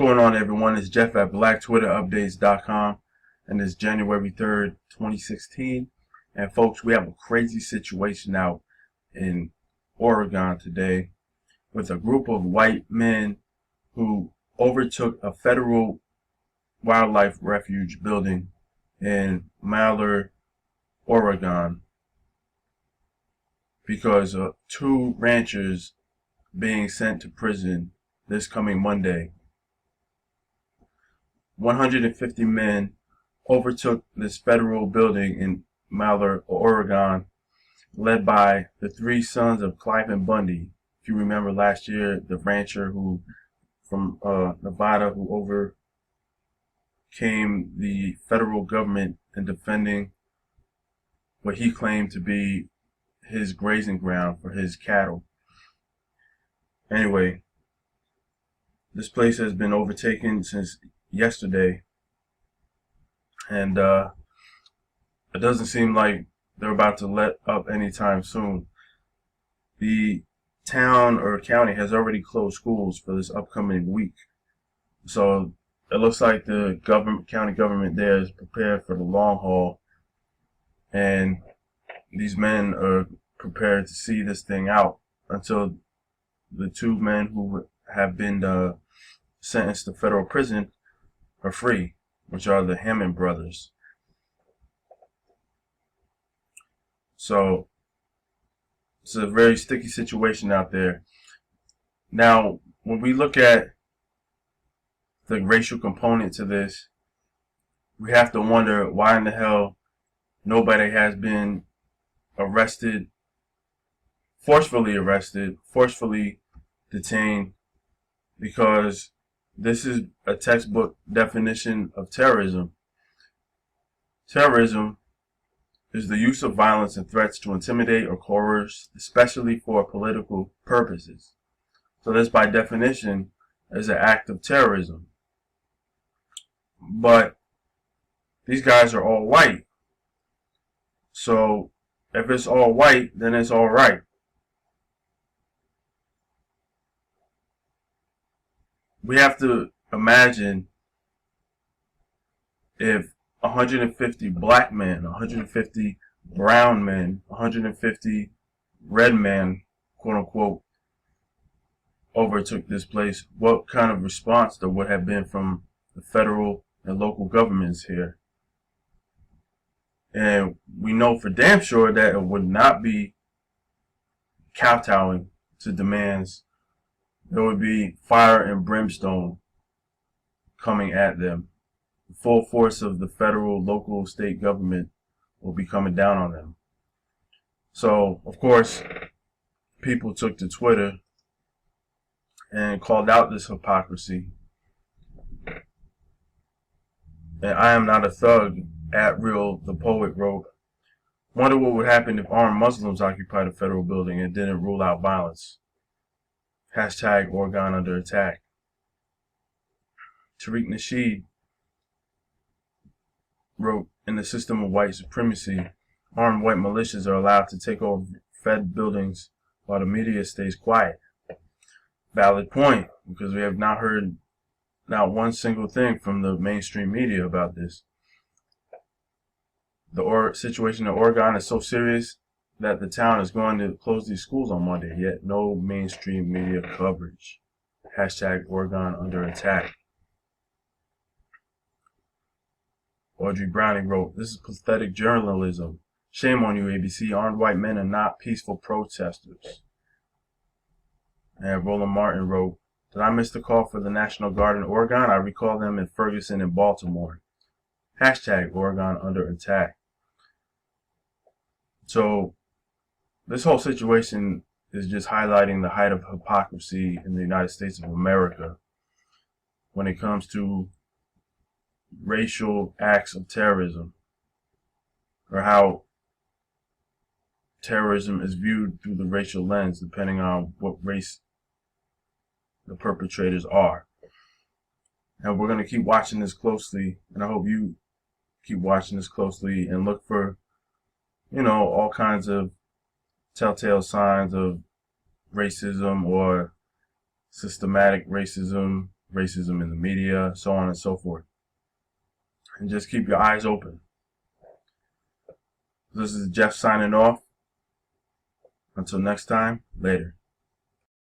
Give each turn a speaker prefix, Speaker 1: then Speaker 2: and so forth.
Speaker 1: going on, everyone? It's Jeff at blacktwitterupdates.com, and it's January 3rd, 2016. And folks, we have a crazy situation out in Oregon today with a group of white men who overtook a federal wildlife refuge building in Malheur, Oregon, because of two ranchers being sent to prison this coming Monday. 150 men overtook this federal building in Malheur, Oregon, led by the three sons of Cliven Bundy. If you remember last year, the rancher who from Nevada who overcame the federal government in defending what he claimed to be his grazing ground for his cattle. Anyway, this place has been overtaken since yesterday, and it doesn't seem like they're about to let up anytime soon. The town or county has already closed schools for this upcoming week, so it looks like the county government there is prepared for the long haul, and these men are prepared to see this thing out until the two men who have been sentenced to federal prison are free, which are the Hammond brothers. So it's a very sticky situation out there. Now, when we look at the racial component to this, we have to wonder why in the hell nobody has been forcefully detained, because this is a textbook definition of terrorism. Terrorism is the use of violence and threats to intimidate or coerce, especially for political purposes. So this, by definition, is an act of terrorism. But these guys are all white. So if it's all white, then it's all right. We have to imagine if 150 black men, 150 brown men, 150 red men, quote unquote, overtook this place, what kind of response there would have been from the federal and local governments here. And we know for damn sure that it would not be kowtowing to demands. There would be fire and brimstone coming at them. The full force of the federal, local, state government will be coming down on them. So, of course, people took to Twitter and called out this hypocrisy. And I am not a thug, at Real the Poet wrote, "Wonder what would happen if armed Muslims occupied a federal building and didn't rule out violence. Hashtag Oregon under attack." Tariq Nasheed wrote, "In the system of white supremacy, armed white militias are allowed to take over Fed buildings while the media stays quiet." Valid point, because we have not heard not one single thing from the mainstream media about this. The situation in Oregon is so serious that the town is going to close these schools on Monday, yet no mainstream media coverage. Hashtag Oregon under attack. Audrey Browning wrote, "This is pathetic journalism. Shame on you, ABC. Armed white men are not peaceful protesters." And Roland Martin wrote, "Did I miss the call for the National Guard in Oregon? I recall them in Ferguson and Baltimore. Hashtag Oregon under attack." So this whole situation is just highlighting the height of hypocrisy in the United States of America when it comes to racial acts of terrorism, or how terrorism is viewed through the racial lens, depending on what race the perpetrators are. And we're going to keep watching this closely, and I hope you keep watching this closely and look for, all kinds of telltale signs of racism or systematic racism racism in the media, so on and so forth. And just keep your eyes open. This is Jeff signing off. Until next time, later.